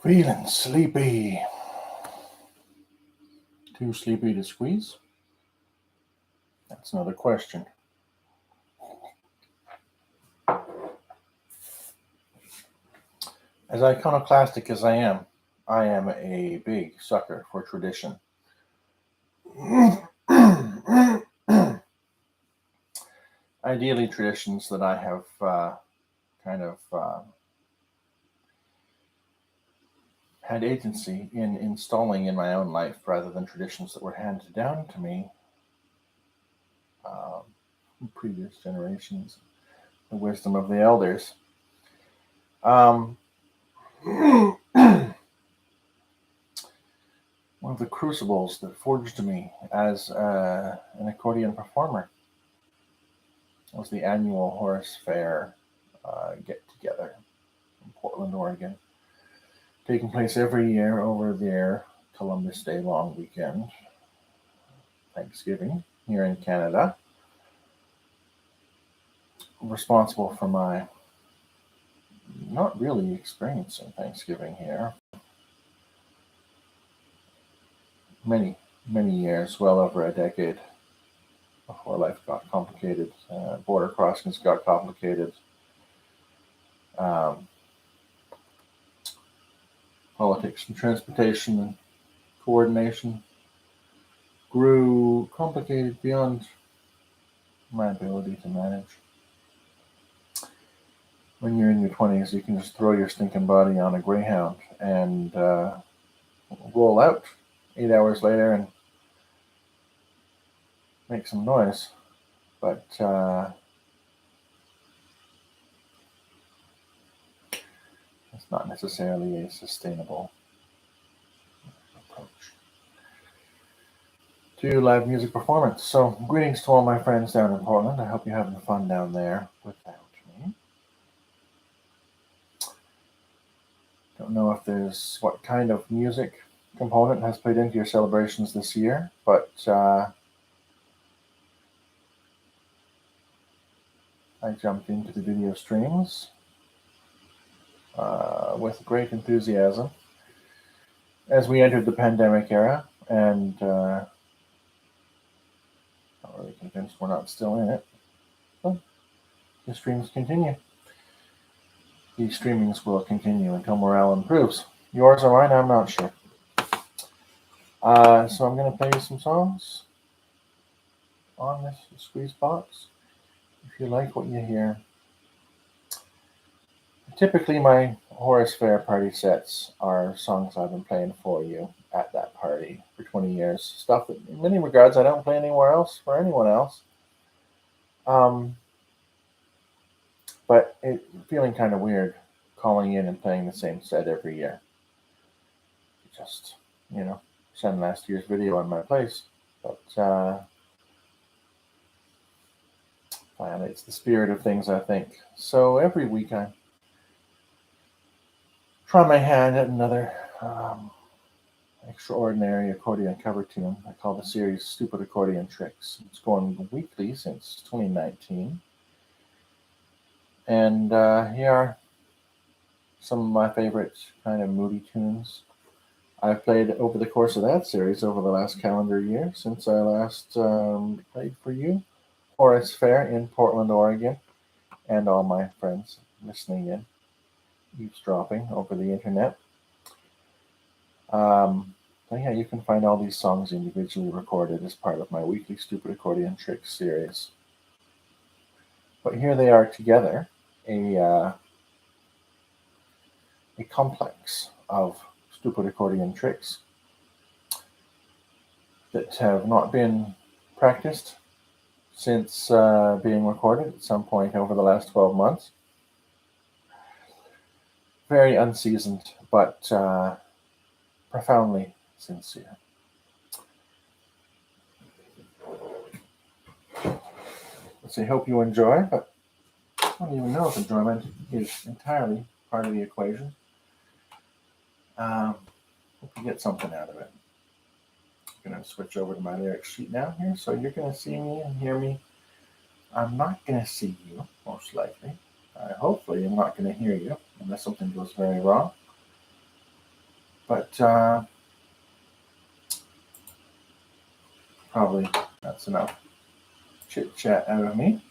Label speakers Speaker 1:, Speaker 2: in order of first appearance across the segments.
Speaker 1: Feeling sleepy. Too sleepy to squeeze? That's another question. As iconoclastic as I am a big sucker for tradition. Ideally, traditions that I have had agency in installing in my own life rather than traditions that were handed down to me from previous generations, the wisdom of the elders. One of the crucibles that forged me as an accordion performer was the annual Horace Phair get-together in Portland, Oregon, taking place every year over their Columbus Day long weekend, Thanksgiving, here in Canada. Responsible for my not really experiencing Thanksgiving here. Many years, well over a decade, before life got complicated. Border crossings got complicated. Politics and transportation and coordination grew complicated beyond my ability to manage. When you're in your 20s, you can just throw your stinking body on a Greyhound and roll out 8 hours later and make some noise. But it's not necessarily a sustainable approach to live music performance. So greetings to all my friends down in Portland. I hope you're having fun down there without me. Don't know if there's what kind of music component has played into your celebrations this year, but I jumped into the video streams with great enthusiasm as we entered the pandemic era, and not really convinced we're not still in it. But the streams continue. These streamings will continue until morale improves. Yours or mine, I'm not sure. So I'm going to play you some songs on this squeeze box. If you like what you hear, typically my Horace Phair party sets are songs I've been playing for you at that party for 20 years. Stuff that in many regards I don't play anywhere else for anyone else. But feeling kind of weird calling in and playing the same set every year. Just, send last year's video on my place. But violates the spirit of things, I think. So every week I try my hand at another extraordinary accordion cover tune. I call the series Stupid Accordion Tricks. It's going weekly since 2019. And here are some of my favorite kind of moody tunes I've played over the course of that series over the last calendar year since I last played for you. Horace Phair in Portland, Oregon, and all my friends listening in, eavesdropping over the internet. So yeah, you can find all these songs individually recorded as part of my weekly Stupid Accordion Tricks series. But here they are together, a complex of stupid accordion tricks that have not been practiced since being recorded at some point over the last 12 months. Very unseasoned, but profoundly sincere. So I hope you enjoy, but I don't even know if enjoyment is entirely part of the equation. Hope you get something out of it. I'm going to switch over to my lyric sheet now here. So you're going to see me and hear me. I'm not going to see you, most likely. Hopefully I'm not going to hear you unless something goes very wrong. But probably that's enough chit chat out of me.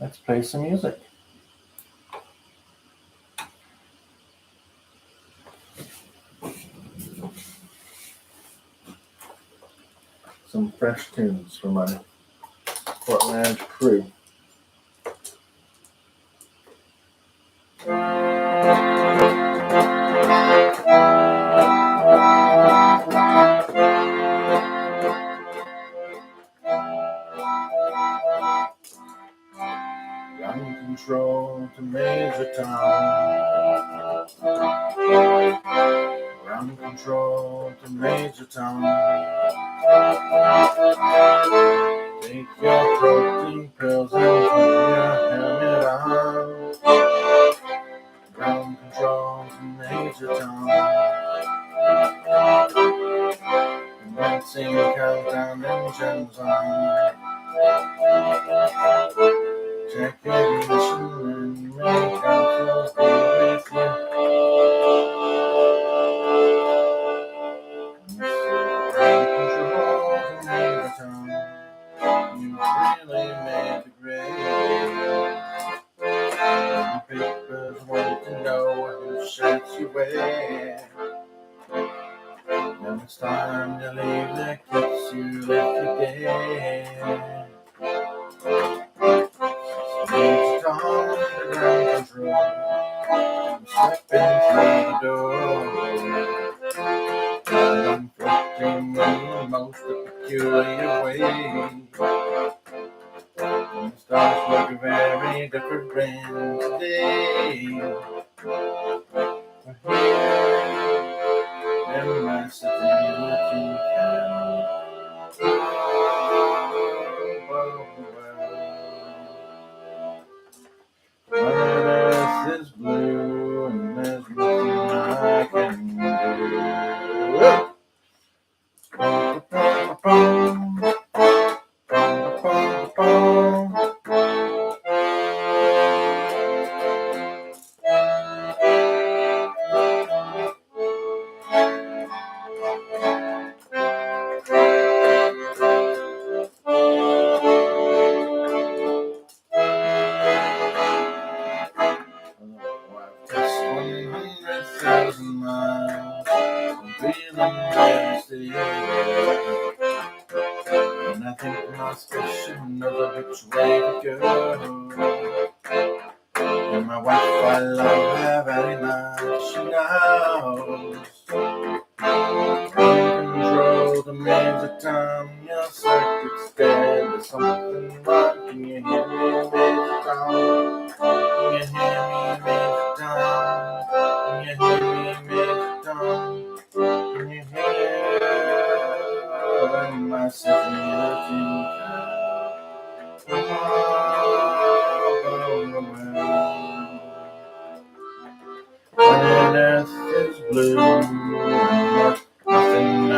Speaker 1: Let's play some music. Some fresh tunes from my Portland crew. Ground control to Major Tom. Ground control to Major Tom. Take your protein pills and put your helmet on. Ground control to Major Tom. Commencing countdown, engines on. Check ignition and main controls be with you. Ground control to Major Tom. You really made the grade. The papers want to know whose shirts you wear. Now it's time to leave the kids you left for dead. Major Tom under ground control. I'm stepping through the door. I'm inflicting the most peculiar way. The stars look very different today. In my city, looking down. Mother Earth is blue, and there's nothing I can do. Just 100,000 miles, I'm feeling very and I think my special knows which way to go. And my wife, I love her very much, she knows. Control the Major Tom, your circuit's dead. There's something wrong, can you hear me, Major Tom? Can you hear me, Major Tom? Can you hear me, Major Tom? Can you hear my looking when earth is blue and there's nothing I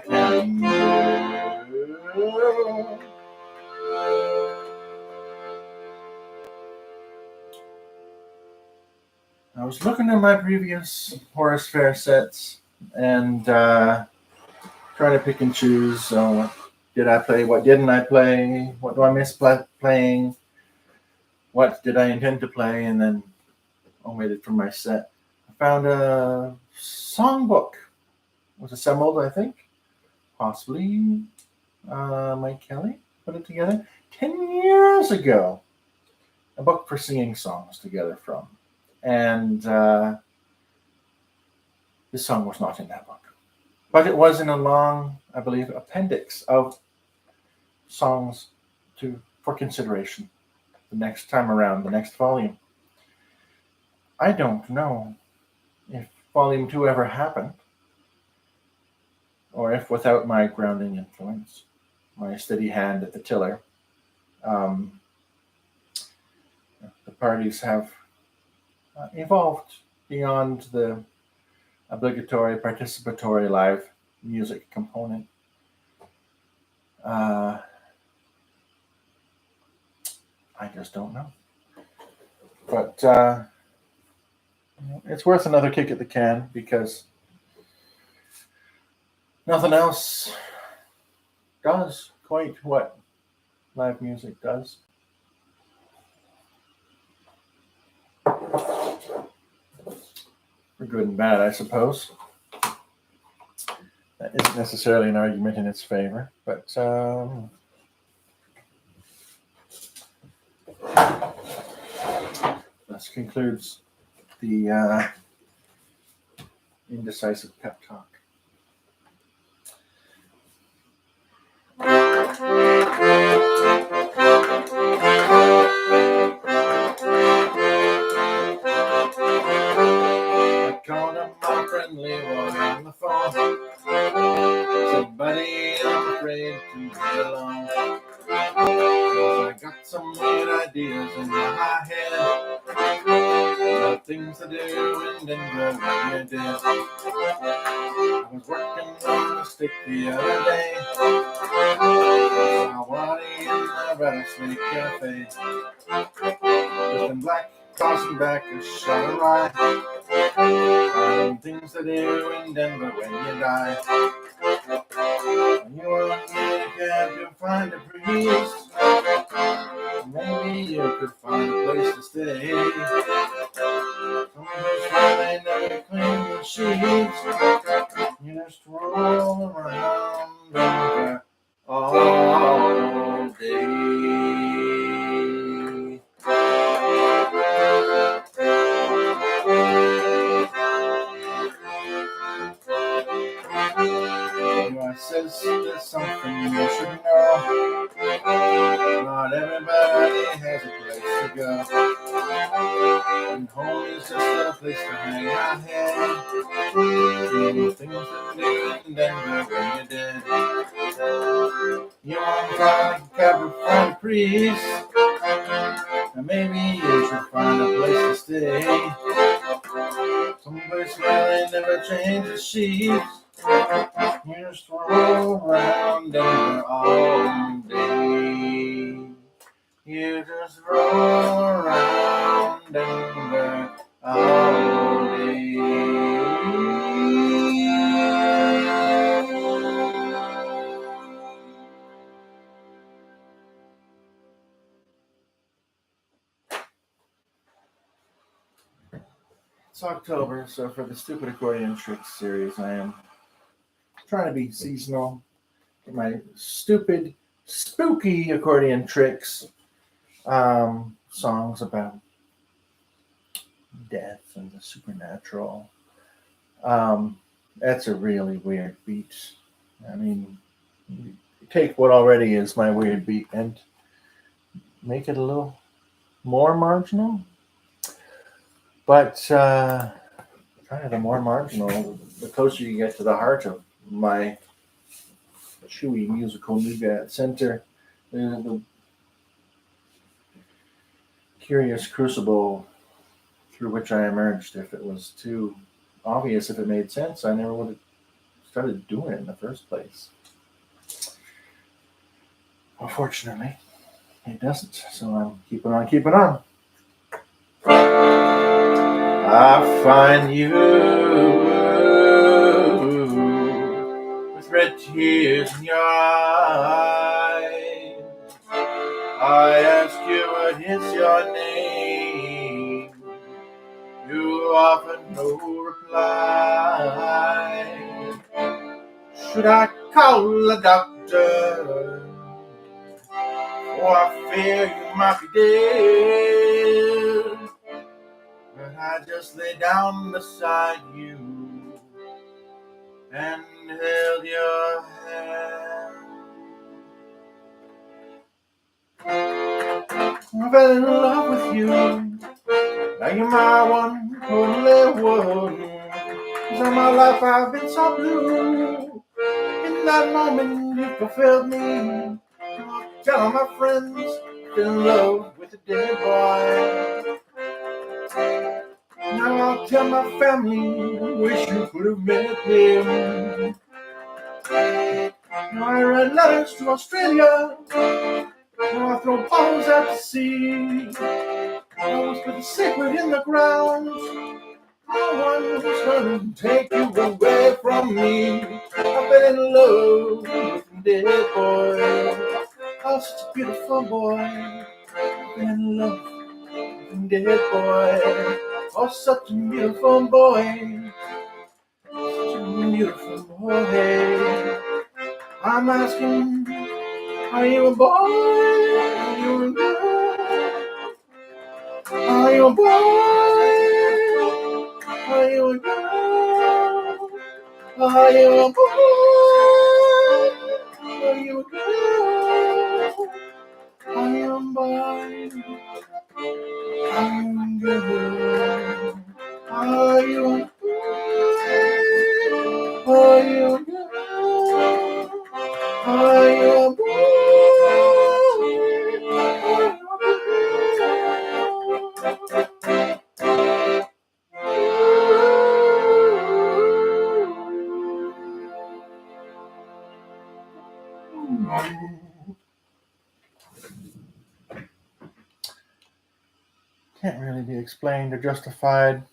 Speaker 1: can do. I was looking at my previous Horace Phair sets and trying to pick and choose. What did I play? What didn't I play? What do I miss playing? What did I intend to play and then omitted from my set? I found a songbook. It was assembled, I think, possibly Mike Kelly put it together 10 years ago. A book for singing songs together from. And this song was not in that book. But it was in a long, I believe, appendix of songs for consideration the next time around, the next volume. I don't know if volume 2 ever happened, or if without my grounding influence, my steady hand at the tiller, the parties have evolved beyond the obligatory participatory live music component. I just don't know. But it's worth another kick at the can because Nothing else does quite what live music does. For good and bad, I suppose. That isn't necessarily an argument in its favor, but this concludes the indecisive pep talk. I called up my friendly one on the phone. Said, buddy, I'm afraid to be alone. I got some weird ideas in my head about things to do in Denver when you're dead. I was working on a stick the other day. I wanted in the rattlesnake cafe. With them black tossing back a shot of rye. Things to do in Denver when you die. You want to get a cab to find a priest. Maybe you could find a place to stay. Someplace where they never clean the sheets. You just roll around Denver all day. Says there's something you should know. Not everybody has a place to go. And home is just a place to hang our head. Doing things to do in Denver when you're dead. You want to find a cab to find a priest. And maybe you should find a place to stay. Someplace where they never change the sheets. You just roll around Denver all day. You just roll around Denver all day. It's October, so for the Stupid Accordion Tricks series, I am trying to be seasonal. Get my stupid, spooky accordion tricks. Songs about death and the supernatural. That's a really weird beat. I mean, take what already is my weird beat and make it a little more marginal. But kind of the more marginal, the closer you get to the heart of my chewy musical nougat center, the curious crucible through which I emerged. If it was too obvious, if it made sense, I never would have started doing it in the first place. Unfortunately, it doesn't, so I'm keeping on. I find you with red tears in your eyes. I ask you, what is your name? You offer no reply. Should I call a doctor? Oh, I fear you might be dead. But I just lay down beside you and held your hand. I fell in love with you. Now you're my one, only one. 'Cause all my life I've been so blue. In that moment you fulfilled me. Tell all my friends, fell in love with a dead boy. Now I'll tell my family, wish you could have met him. Now I write letters to Australia. Now I throw bottles at the sea. I whisper the secret in the ground. No one's gonna take you away from me. I've been in love with a dead boy. Oh, such a beautiful boy. I've been in love with a dead boy. Oh, such a beautiful boy. Such a beautiful boy. I'm asking, are you a boy? Are you a girl? Are you a boy? Are you a girl? Are you a boy? Are you a girl? Are you a boy? Are you a girl? Are you a boy? Are you a girl? Are you a boy? Can't really be explained or justified.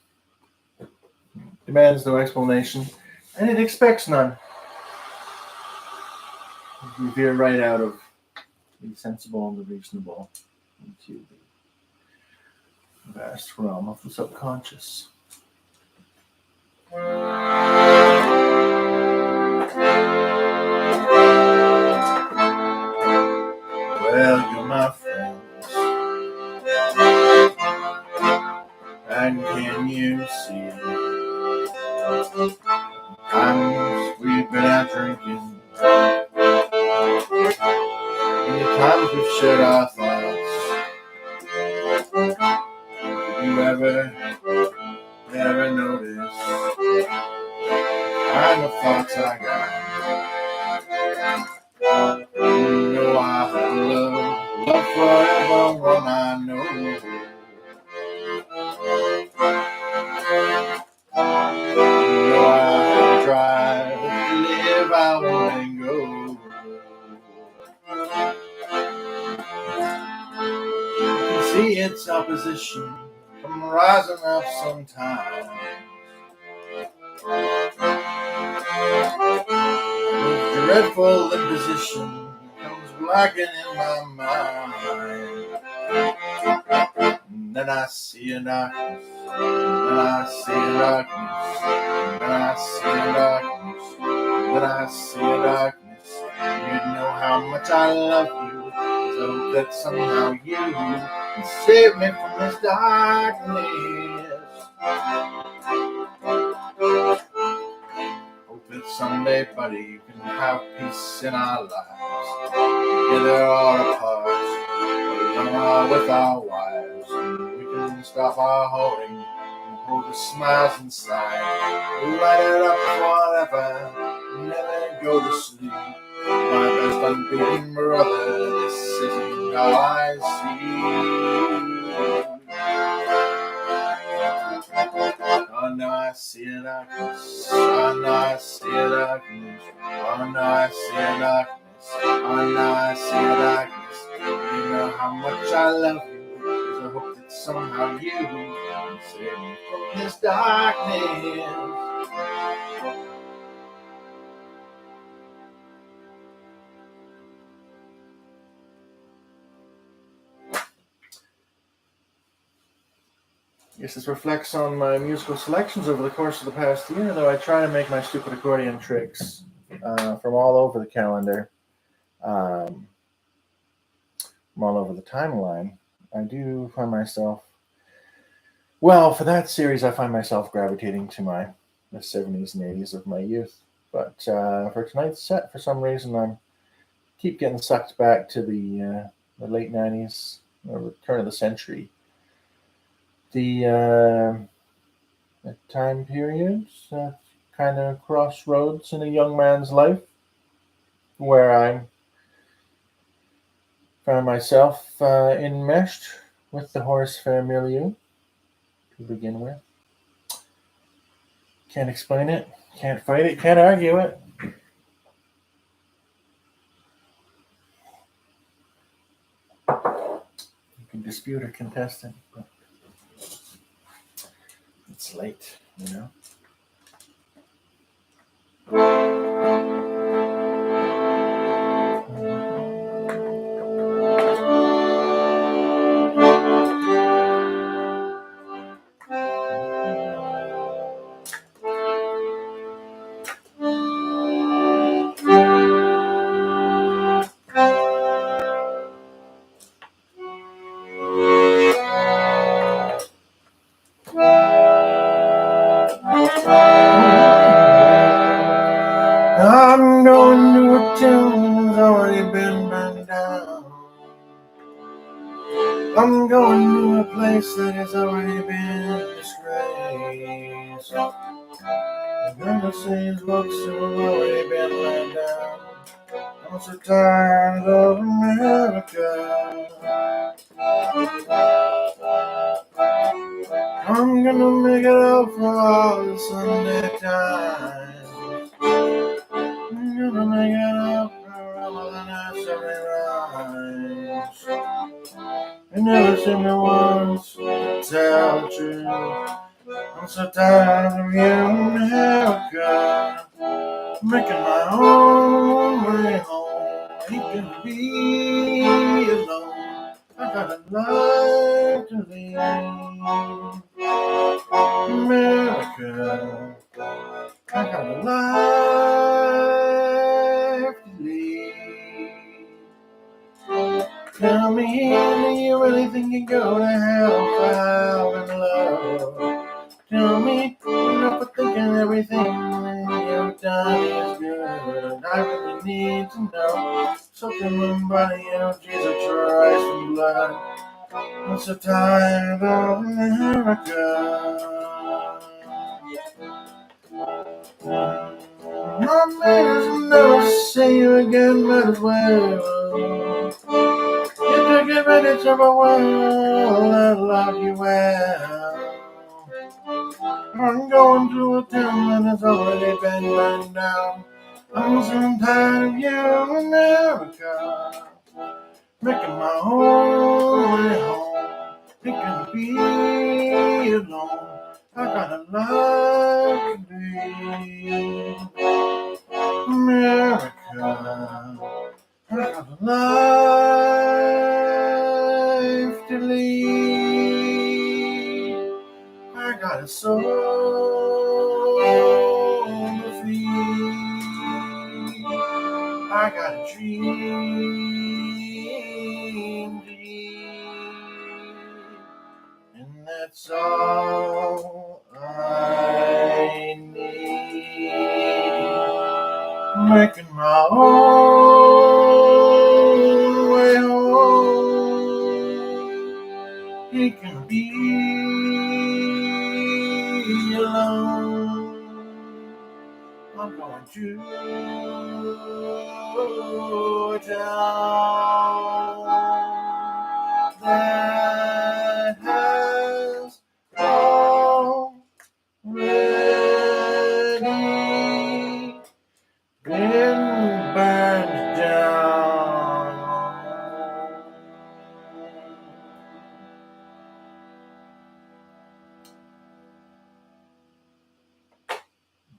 Speaker 1: Demands no explanation, and it expects none. We veer right out of the sensible and the reasonable into the vast realm of the subconscious. Well, you're my friends, and can you see? Times we've been out drinking, many times we've shared our thoughts. Did you ever notice the kind of thoughts I got? You know I have love for everyone I know. You know I drive to live, I won't go. You can see its opposition from rising up sometimes. With dreadful imposition comes blackening in my mind. And then I see a darkness, then I see a darkness, then I see a darkness, then I see a darkness. You know how much I love you, so that somehow you can save me from this darkness. Hope that someday, buddy, you can have peace in our lives. Together or apart, along with our wives. We can stop our hoarding and hold the smiles inside. Light it up forever, never go to sleep. My best unbeaten brother, this isn't all I see. Oh no, I see a darkness. Oh no, I see a darkness. Oh no, I see a darkness. Oh no, I see a darkness. You know how much I love you. Cause I hope that somehow you can save me from this darkness. Yes, this reflects on my musical selections over the course of the past year, though I try to make my stupid accordion tricks from all over the calendar, from all over the timeline. I do find myself, well, for that series, I find myself gravitating to the 70s and 80s of my youth. But for tonight's set, for some reason, I keep getting sucked back to the late 90s, or turn of the century. The time periods, kind of crossroads in a young man's life, where I found myself enmeshed with the Horace Phair milieu to begin with. Can't explain it, can't fight it, can't argue it. You can dispute or contest it, but it's it's late, you know. I'm going to a tune that's already been burned down. I'm going to a place that has already been disgraced. I'm gonna say his looks have already been laid down. I'm so tired of America. I'm gonna make it up for all the Sunday times. I'm gonna make it up for all the nursery rhymes. I never seem to want to tell the truth. I'm so tired of you, America. Making my own way home. Ain't gonna be alone. I got a life to lead. America, I got a life to lead. Tell me, do you really think you go to hell for having love? Tell me, you're not for thinking everything you've done is good. I really need to know. Something in my body, Jesus Christ and blood. I'm so tired of America. My manners will never see you again, might as well. You took advantage of a world that loved you well. I'm going to a town that has already been burned down. I'm so tired of you, America. Making my own way home. Ain't gonna be alone. I got a life to lead. America, I got a life to lead. I got a soul to feed. I got a dream to lead. And that's all I need. Making my own way home. He can be alone. I'm going to a town that has already been burned down.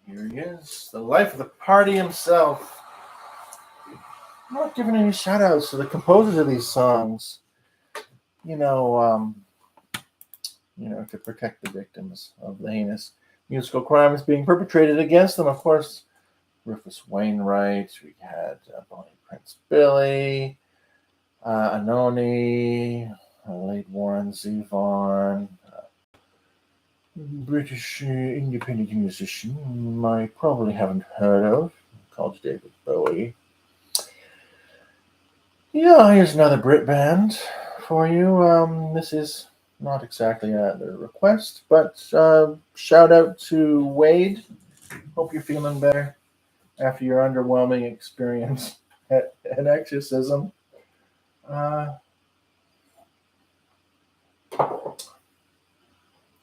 Speaker 1: Here he is, the life of the party himself. I'm not giving any shout outs to the composers of these songs. To protect the victims of the heinous musical crimes being perpetrated against them. Of course, Rufus Wainwright, we had Bonnie Prince Billy, Anoni, late Warren Zevon, British independent musician I probably haven't heard of, called David Bowie. Yeah, here's another Brit band for you. This is not exactly a request, but shout out to Wade. Hope you're feeling better after your underwhelming experience at an exorcism.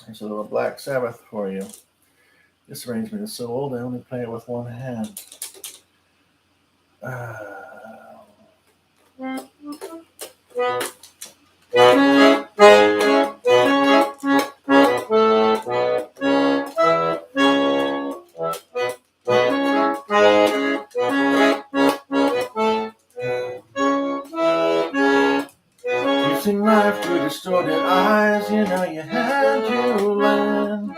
Speaker 1: Here's a little Black Sabbath for you. This arrangement is so old I only play it with one hand. and you learn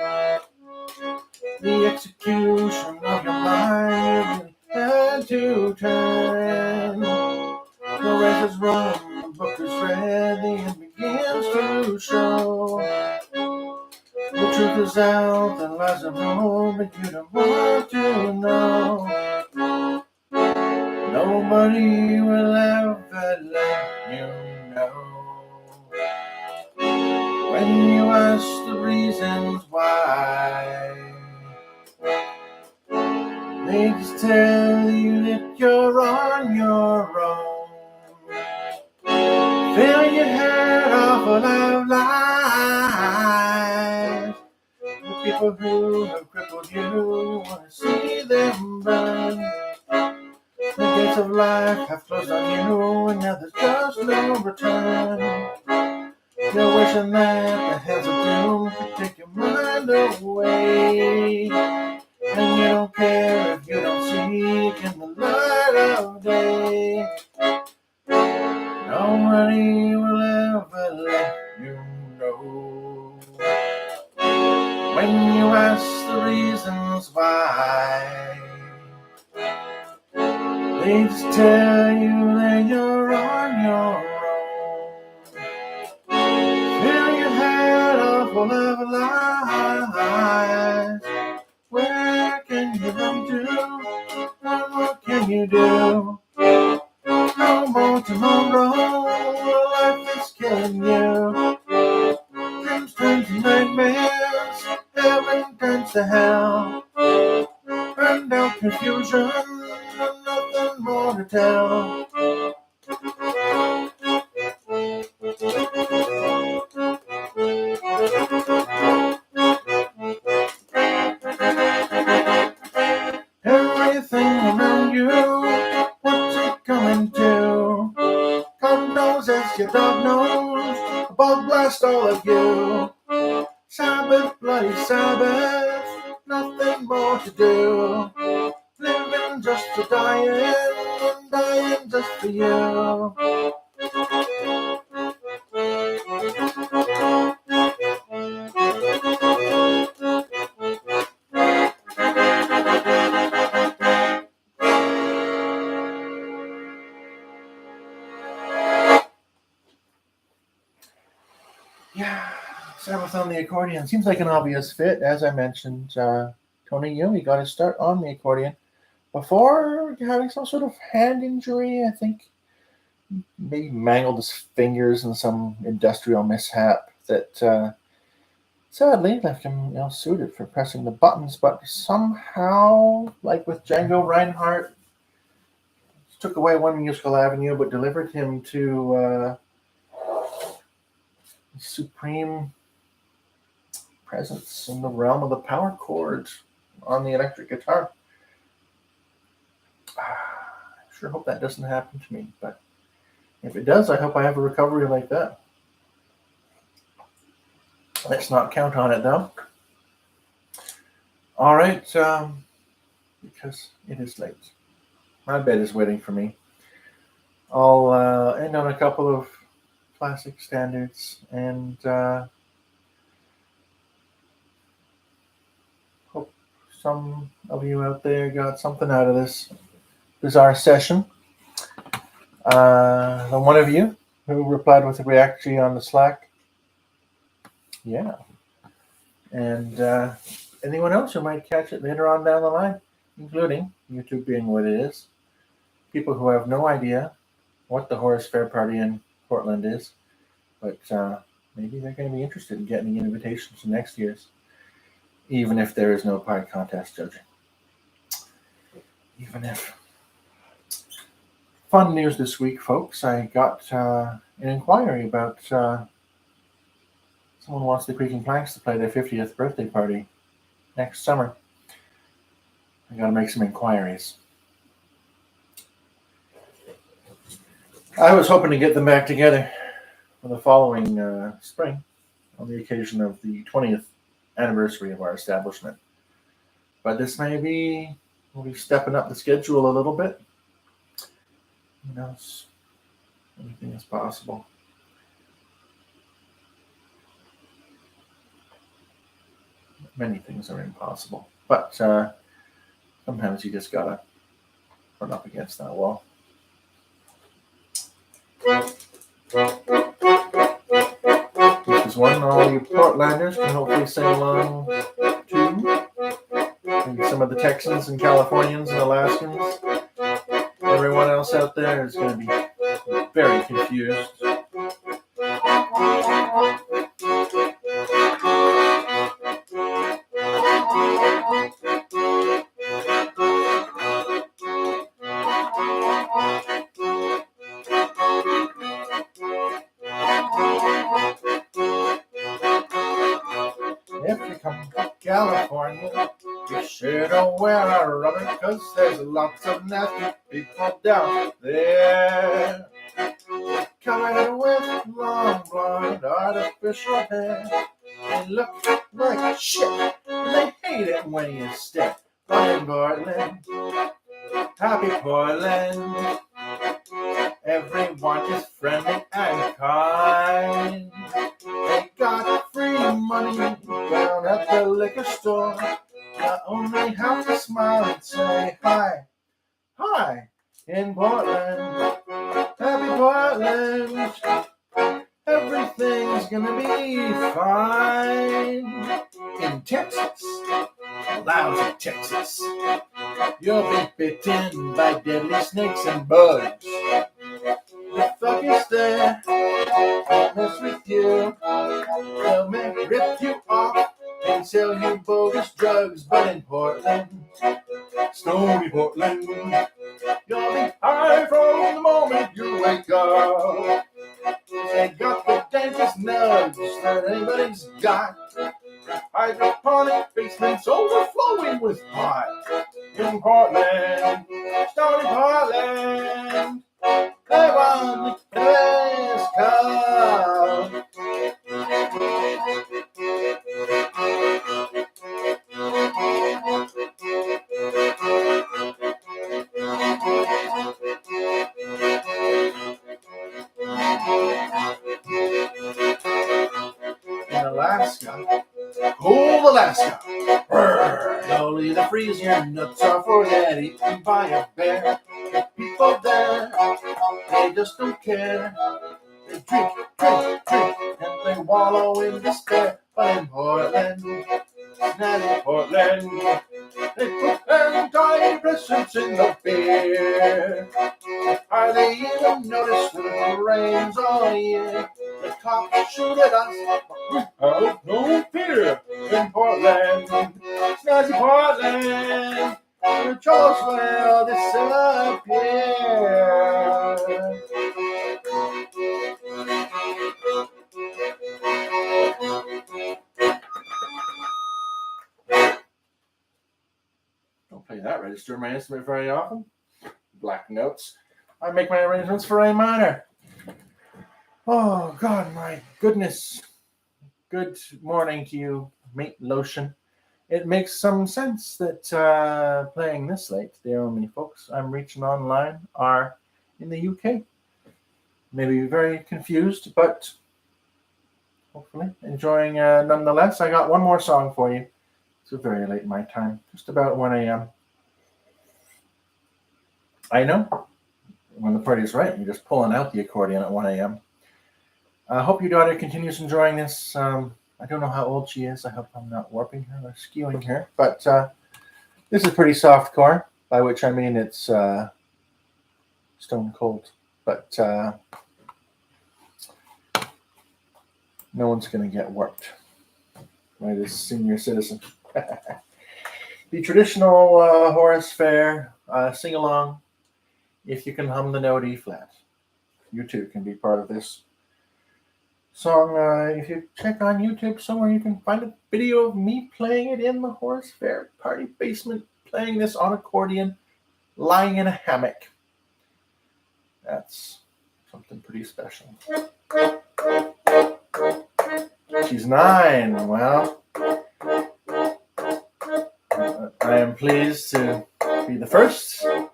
Speaker 1: the execution of your mind and to turn. The race is run, the book is read, the end begins to show. The truth is out, the lies are wrong, but you don't want to know. Nobody will ever let you know. When you ask the reasons why, they just tell you that you're on your own. Fill your head off full of lies. The people who have crippled you, you want to see them burn. The gates of life have closed on you, and now there's just no return. You're wishing that the hands of doom could take your mind away. And you don't care if you don't seek in the light of day. Nobody will ever let you know. When you ask the reasons why, they just tell you that you're on your own. Fill your head up full of lies. Where can you run to? What can you do? No more tomorrow. Life is killing you. Dreams turn to nightmares. Heaven turns to hell. Burned out confusion. Nothing more to tell. Everything around you, what's it coming to? God knows as your dog knows, a bug blast all of you. Sabbath, bloody Sabbath, nothing more to do. Living just for dying, and dying just for you. Yeah, Sabbath on the accordion. Seems like an obvious fit. As I mentioned, Tony Yomi got his start on the accordion before having some sort of hand injury. I think maybe mangled his fingers in some industrial mishap that sadly left him ill-suited for pressing the buttons. But somehow, like with Django Reinhardt, took away one musical avenue but delivered him to supreme presence in the realm of the power chords on the electric guitar. I sure hope that doesn't happen to me, but if it does, I hope I have a recovery like that. Let's not count on it, though. All right, because it is late. My bed is waiting for me. I'll end on a couple of classic standards and hope some of you out there got something out of this bizarre session. The one of you who replied with a reaction on the Slack. Yeah. And anyone else who might catch it later on down the line, including YouTube being what it is. People who have no idea what the Horace Phair party in Portland is, but maybe they're going to be interested in getting the invitation to next year's, even if there is no pie contest judging. Even if. Fun news this week, folks. I got an inquiry about someone wants the Creaking Planks to play their 50th birthday party next summer. I got to make some inquiries. I was hoping to get them back together for the following spring on the occasion of the 20th anniversary of our establishment. But this may be, we'll be stepping up the schedule a little bit. Who knows? Anything is possible. many things are impossible. But sometimes you just gotta run up against that wall. This is one all you Portlanders can hopefully sing along to. And some of the Texans and Californians and Alaskans. Everyone else out there is going to be very confused. If you come to California, be sure to wear a rubber, cause there's lots of nasty people down there. Covered with long blonde artificial hair. They look like shit, and they hate it when you stare. But in Portland, happy Portland, everyone is friendly and kind. They got free money down at the liquor store. You only have to smile and say hi, hi, in Portland, happy Portland. Everything's gonna be fine. In Texas, lousy Texas, you'll be bitten by deadly snakes and bugs. The fuck is there? They'll mess with you. They'll rip you off and sell you bogus drugs. But in Portland, snowy Portland, you'll be high from the moment you wake up. They got the dankest nugs that anybody's got. Hydroponic basements overflowing with pot. In Portland, stony Portland, they run the best cup. In Alaska, cold Alaska, you'll either freeze your nuts off or get eaten by a bear. The people there, they just don't care. They drink, and they wallow in despair. But in Portland, snazzy Portland, they put antidepressants in the beer. Hardly even notice when it rains all year. The cops shoot at us, but we have no fear. In Portland, snazzy Portland, the trolls will disappear. Don't play that register in my instrument very often. Black notes. I make my arrangements for A minor. Oh, God, my goodness. Good morning to you, mate Lotion. It makes some sense that playing this late, the only folks I'm reaching online are in the UK. Maybe very confused, but hopefully enjoying nonetheless. I got one more song for you. It's very late my time, just about 1 a.m. I know, when the party's right, you're just pulling out the accordion at 1 a.m. I hope your daughter continues enjoying this. I don't know how old she is. I hope I'm not warping her or skewing her. But this is pretty soft core, by which I mean it's stone cold. But no one's going to get warped by this senior citizen. The traditional Horace Phair sing-along, if you can hum the note E flat. You too can be part of this song. If you check on YouTube somewhere, you can find a video of me playing it in the Horace Phair party basement, playing this on accordion, lying in a hammock. That's something pretty special. She's 9. Well, I am pleased to be the first to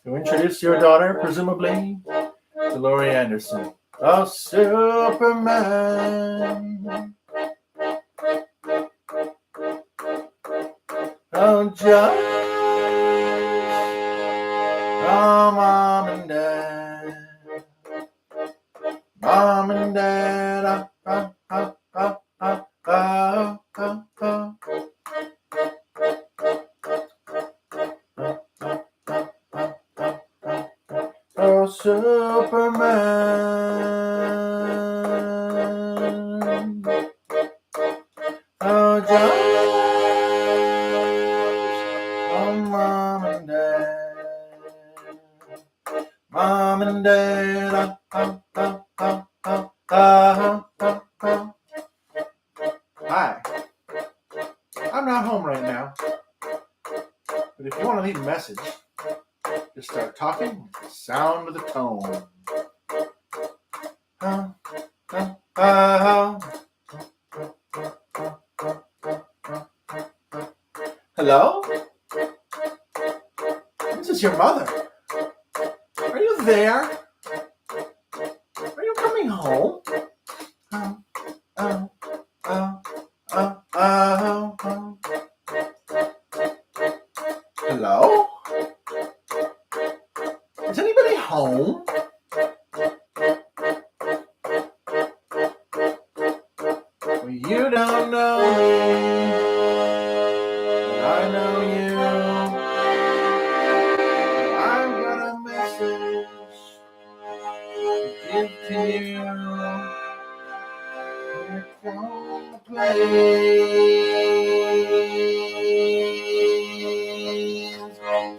Speaker 1: introduce your daughter, presumably, to Laurie Anderson. Oh, Superman. Oh, just oh, Mom and Dad. Mom and Dad. Oh, Superman. Oh, just oh, Mom and Dad. Mom and Dad. Hi. I'm not home right now. But if you want to leave a message, just start talking with the sound of the tone. Hello? This is your mother. Are you there? Are you coming home? Hello? Is anybody home? Well, you don't know me, but I know you. I've got a message to give to you. Here comes the planes.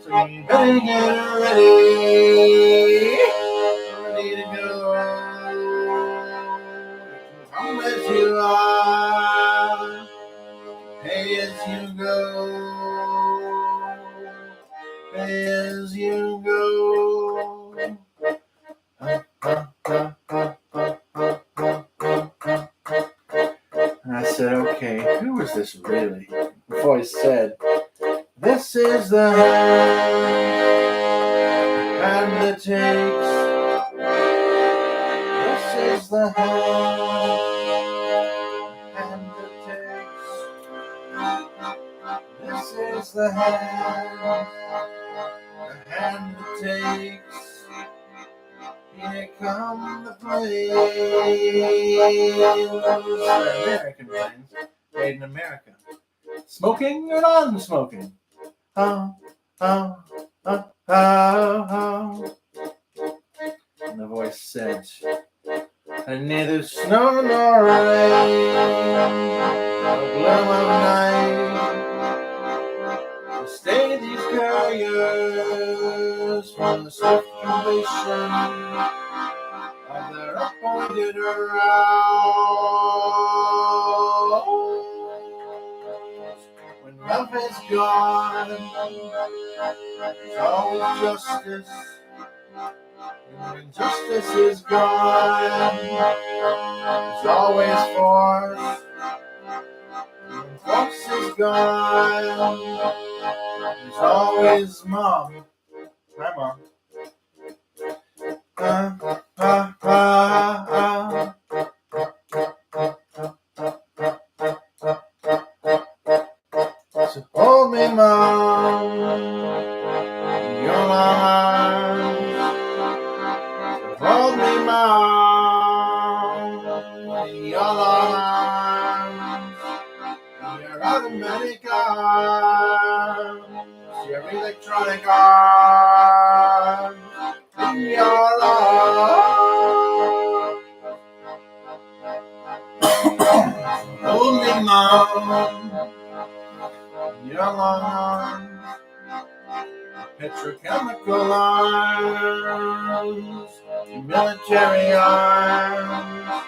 Speaker 1: So you better get ready to go. Come as you are, pay as you go, pay as you go. And I said, okay, who is this really? The voice said, this is the hand that takes. This is the hand that takes. This is the hand that takes. Here come the planes. American planes, made in America. Smoking or non-smoking? Oh, oh, oh, oh, oh. And the voice said, and neither snow nor rain, no gloom of night, to stay these carriers from the swift completion of their appointed route. When love is gone, there's always justice. When injustice is gone, there's always force. When force is gone, there's always mom. Hi, Mom. So hold me, Mom, in your arms. Hold me, Mom, in your arms. Your automatic arms, your electronic arms, in your arms. Hold me, Mom, in your long arms. Petrochemical arms, military arms,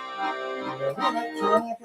Speaker 1: electronic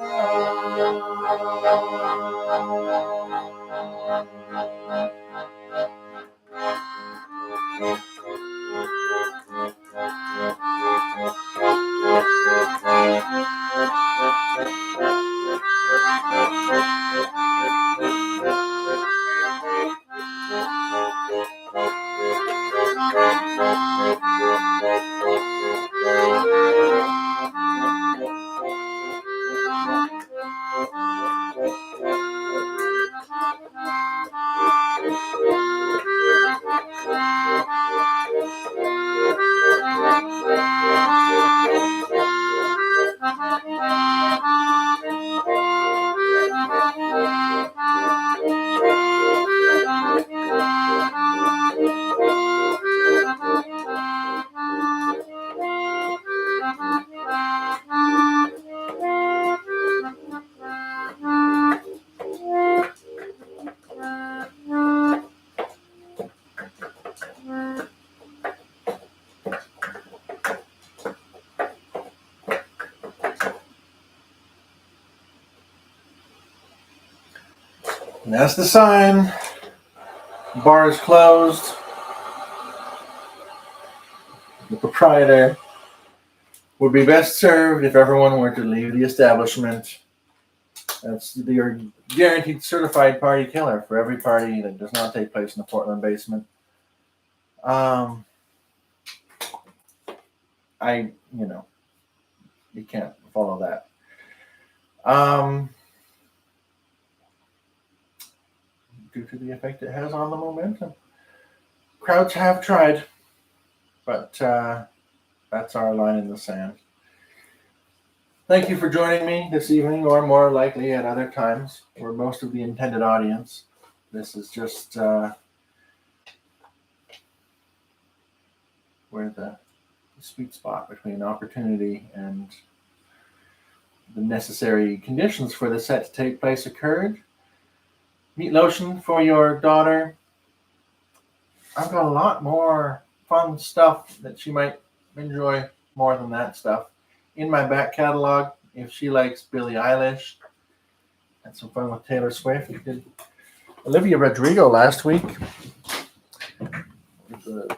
Speaker 1: And that's the sign. Bar is closed. The proprietor would be best served if everyone were to leave the establishment. That's your guaranteed certified party killer for every party that does not take place in the Portland basement. You can't follow that. Due to the effect it has on the momentum. Crowds have tried, but that's our line in the sand. Thank you for joining me this evening, or more likely at other times, or most of the intended audience. This is just where the sweet spot between opportunity and the necessary conditions for the set to take place occurred. Meat lotion for your daughter. I've got a lot more fun stuff that she might enjoy more than that stuff in my back catalog. If she likes Billie Eilish, had some fun with Taylor Swift. We did Olivia Rodrigo last week. The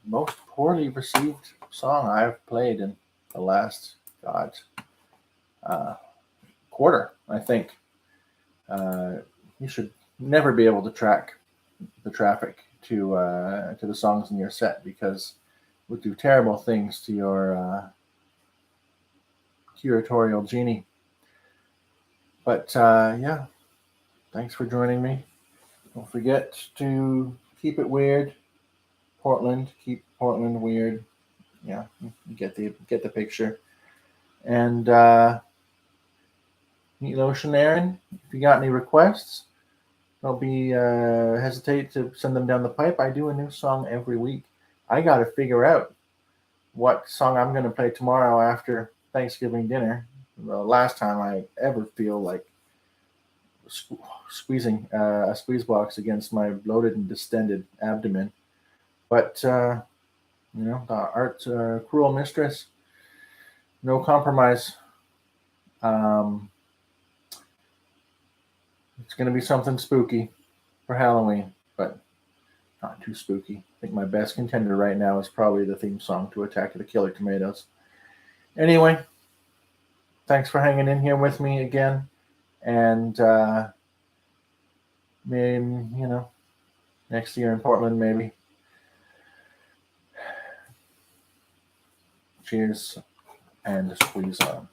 Speaker 1: most poorly received song I've played in the last quarter, I think. You should never be able to track the traffic to the songs in your set, because it would do terrible things to your curatorial genie. But yeah, thanks for joining me. Don't forget to keep it weird. Portland, keep Portland weird. Yeah, you get the picture. And Meat Lotion Aaron, if you got any requests, don't be hesitate to send them down the pipe. I do a new song every week. I got to figure out what song I'm going to play tomorrow after Thanksgiving dinner. The last time I ever feel like squeezing a squeeze box against my bloated and distended abdomen. But the art's a cruel mistress. No compromise. It's going to be something spooky for Halloween, but not too spooky. I think my best contender right now is probably the theme song to Attack of the Killer Tomatoes. Anyway, thanks for hanging in here with me again. And maybe, next year in Portland, maybe. Cheers and squeeze on.